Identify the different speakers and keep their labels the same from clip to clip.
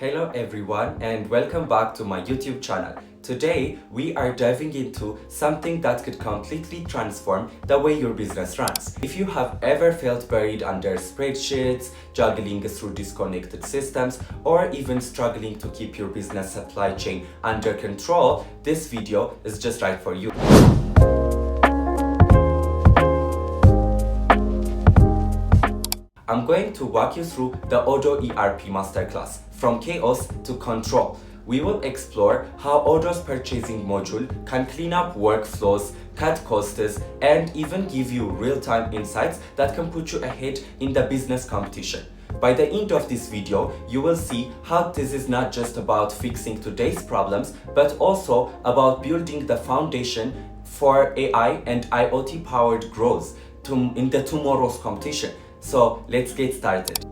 Speaker 1: Hello everyone and welcome back to my YouTube channel. Today we are diving into something that could completely transform the way your business runs. If you have ever felt buried under spreadsheets, juggling through disconnected systems, or even struggling to keep your business supply chain under control, this video is just right for you. I'm going to walk you through the Odoo ERP Masterclass, from chaos to control. We will explore how Odoo's purchasing module can clean up workflows, cut costs, and even give you real-time insights that can put you ahead in the business competition. By the end of this video, you will see how this is not just about fixing today's problems, but also about building the foundation for AI and IoT-powered growth in the tomorrow's competition. So let's get started.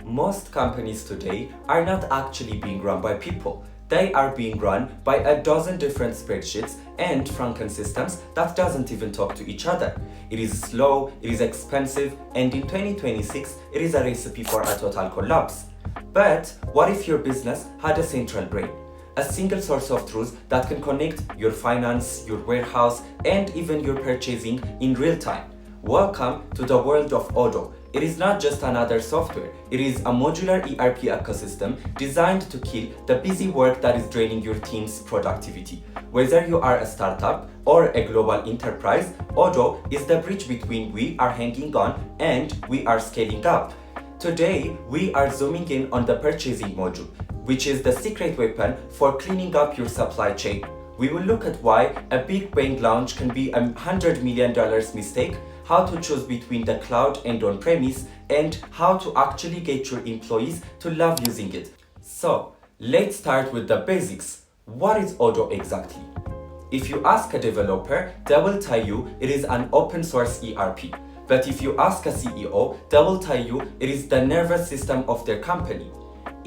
Speaker 1: Most companies today are not actually being run by people. They are being run by a dozen different spreadsheets and Franken systems that doesn't even talk to each other. It is slow, it is expensive, and in 2026, it is a recipe for a total collapse. But what if your business had a central brain? A single source of truth that can connect your finance, your warehouse, and even your purchasing in real time. Welcome to the world of Odoo. It is not just another software, it is a modular ERP ecosystem designed to kill the busy work that is draining your team's productivity. Whether you are a startup or a global enterprise, Odoo is the bridge between we are hanging on and we are scaling up. Today, we are zooming in on the purchasing module, which is the secret weapon for cleaning up your supply chain. We will look at why a big bang launch can be $100 million mistake, how to choose between the cloud and on-premise, and how to actually get your employees to love using it. So, let's start with the basics. What is Odoo exactly? If you ask a developer, they will tell you it is an open source ERP. But if you ask a CEO, they will tell you it is the nervous system of their company.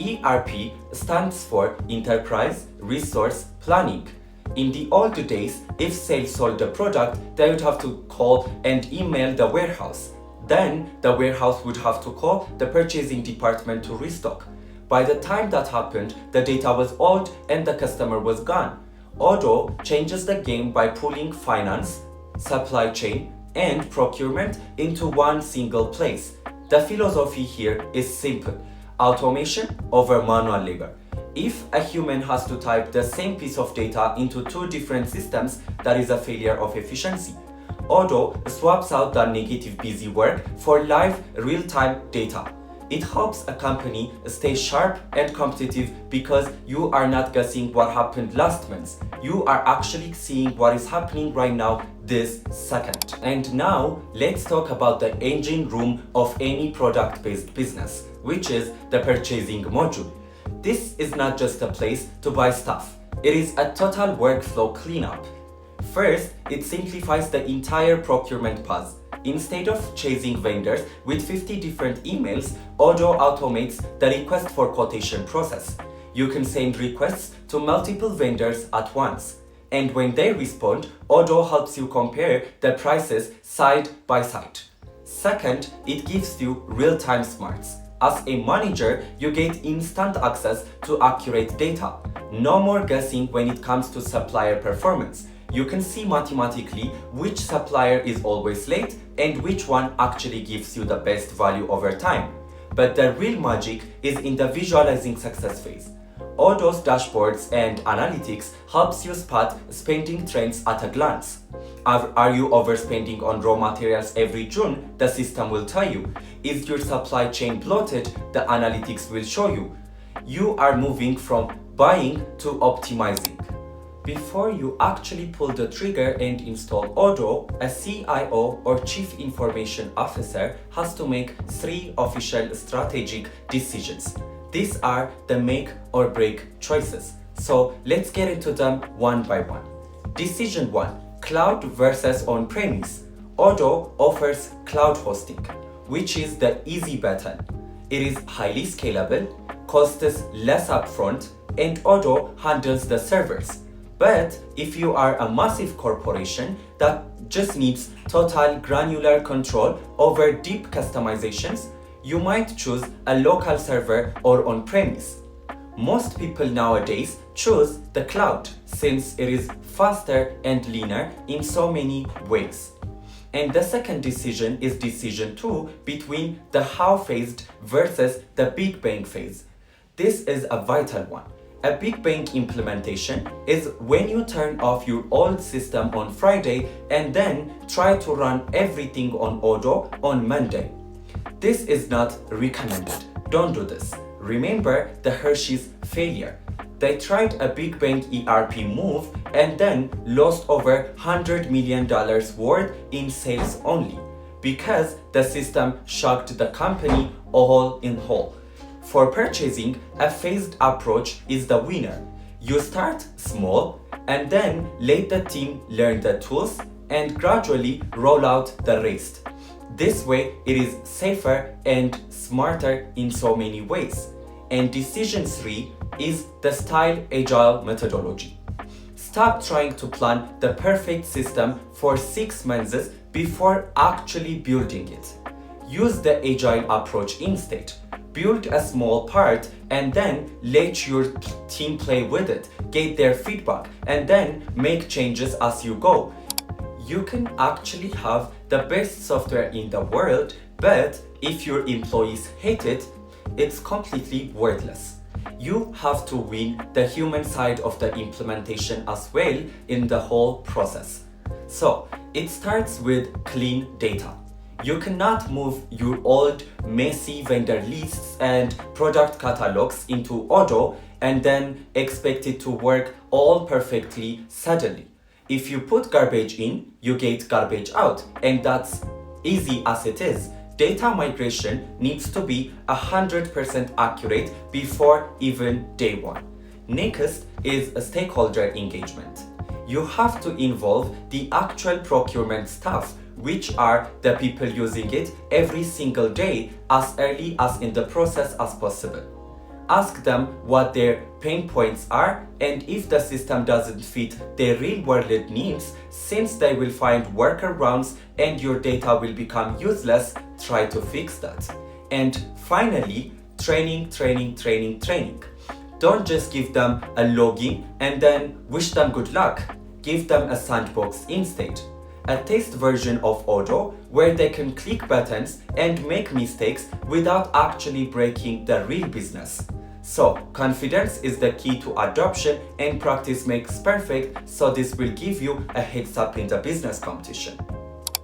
Speaker 1: ERP stands for Enterprise Resource Planning. In the old days, if sales sold the product, they would have to call and email the warehouse. Then, the warehouse would have to call the purchasing department to restock. By the time that happened, the data was old and the customer was gone. Odoo changes the game by pulling finance, supply chain, and procurement into one single place. The philosophy here is simple: automation over manual labor. If a human has to type the same piece of data into two different systems, that is a failure of efficiency. Odoo swaps out the negative busy work for live, real-time data. It helps a company stay sharp and competitive because you are not guessing what happened last month. You are actually seeing what is happening right now, this second. And now, let's talk about the engine room of any product-based business, which is the purchasing module. This is not just a place to buy stuff. It is a total workflow cleanup. First, it simplifies the entire procurement path. Instead of chasing vendors with 50 different emails, Odoo automates the request for quotation process. You can send requests to multiple vendors at once. And when they respond, Odoo helps you compare the prices side by side. Second, it gives you real-time smarts. As a manager, you get instant access to accurate data. No more guessing when it comes to supplier performance. You can see mathematically which supplier is always late and which one actually gives you the best value over time. But the real magic is in the visualizing success phase. Odoo's dashboards and analytics helps you spot spending trends at a glance. Are you overspending on raw materials every June? The system will tell you. Is your supply chain bloated? The analytics will show you. You are moving from buying to optimizing. Before you actually pull the trigger and install Odoo, a CIO or Chief Information Officer has to make 3 official strategic decisions. These are the make or break choices. So let's get into them one by one. Decision 1. Cloud versus on-premise. Odoo offers cloud hosting, which is the easy button. It is highly scalable, costs less upfront, and Odoo handles the servers. But if you are a massive corporation that just needs total granular control over deep customizations, you might choose a local server or on-premise. Most people nowadays choose the cloud since it is faster and leaner in so many ways. And the second decision is decision 2 between the how phase versus the big bang phase. This is a vital one. A big bang implementation is when you turn off your old system on Friday and then try to run everything on Odoo on Monday. This is not recommended. Don't do this. Remember the Hershey's failure. They tried a big bang ERP move and then lost over $100 million worth in sales only because the system shocked the company all in whole. For purchasing, a phased approach is the winner. You start small and then let the team learn the tools and gradually roll out the rest. This way, it is safer and smarter in so many ways. And decision 3 is the style agile methodology. Stop trying to plan the perfect system for 6 months before actually building it. Use the agile approach instead. Build a small part and then let your team play with it, get their feedback, and then make changes as you go. You can actually have the best software in the world, but if your employees hate it, it's completely worthless. You have to win the human side of the implementation as well in the whole process. So, it starts with clean data. You cannot move your old messy vendor lists and product catalogs into Odoo and then expect it to work all perfectly suddenly. If you put garbage in, you get garbage out, and that's easy as it is. Data migration needs to be 100% accurate before even day one. Next is a stakeholder engagement. You have to involve the actual procurement staff, which are the people using it every single day, as early as in the process as possible. Ask them what their pain points are and if the system doesn't fit their real-world needs, since they will find workarounds and your data will become useless, try to fix that. And finally, training. Don't just give them a login and then wish them good luck. Give them a sandbox instead. A test version of Odoo where they can click buttons and make mistakes without actually breaking the real business. So, confidence is the key to adoption and practice makes perfect, so this will give you a heads up in the business competition.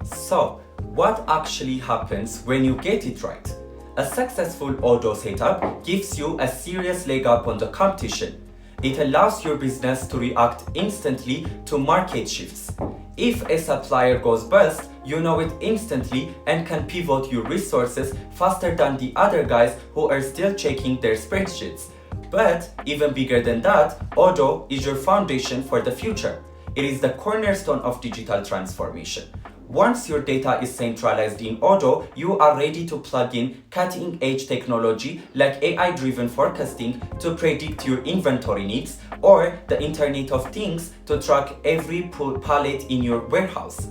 Speaker 1: So, what actually happens when you get it right? A successful Odoo setup gives you a serious leg up on the competition. It allows your business to react instantly to market shifts. If a supplier goes bust, you know it instantly and can pivot your resources faster than the other guys who are still checking their spreadsheets. But even bigger than that, Odoo is your foundation for the future. It is the cornerstone of digital transformation. Once your data is centralized in Odoo, you are ready to plug in cutting-edge technology like AI-driven forecasting to predict your inventory needs, or the Internet of Things to track every pallet in your warehouse.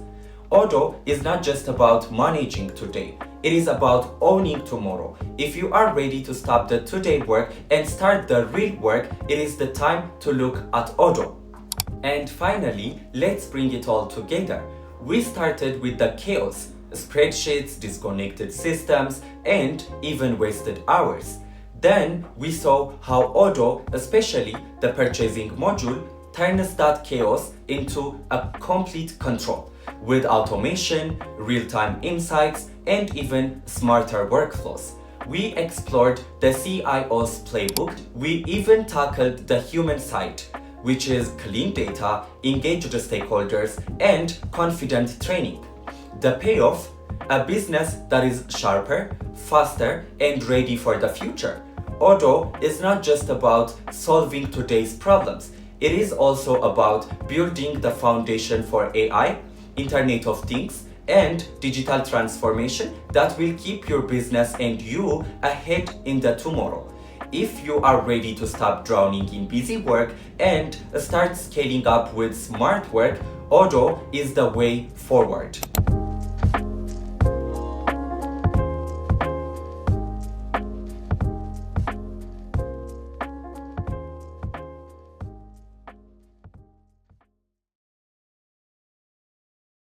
Speaker 1: Odoo is not just about managing today, it is about owning tomorrow. If you are ready to stop the today work and start the real work, it is the time to look at Odoo. And finally, let's bring it all together. We started with the chaos, spreadsheets, disconnected systems, and even wasted hours. Then we saw how Odoo, especially the purchasing module, turns that chaos into a complete control with automation, real-time insights, and even smarter workflows. We explored the CIO's playbook. We even tackled the human side, which is clean data, engaged stakeholders, and confident training. The payoff? A business that is sharper, faster, and ready for the future. Odoo is not just about solving today's problems. It is also about building the foundation for AI, Internet of Things, and digital transformation that will keep your business and you ahead in the tomorrow. If you are ready to stop drowning in busy work and start scaling up with smart work, Odoo is the way forward.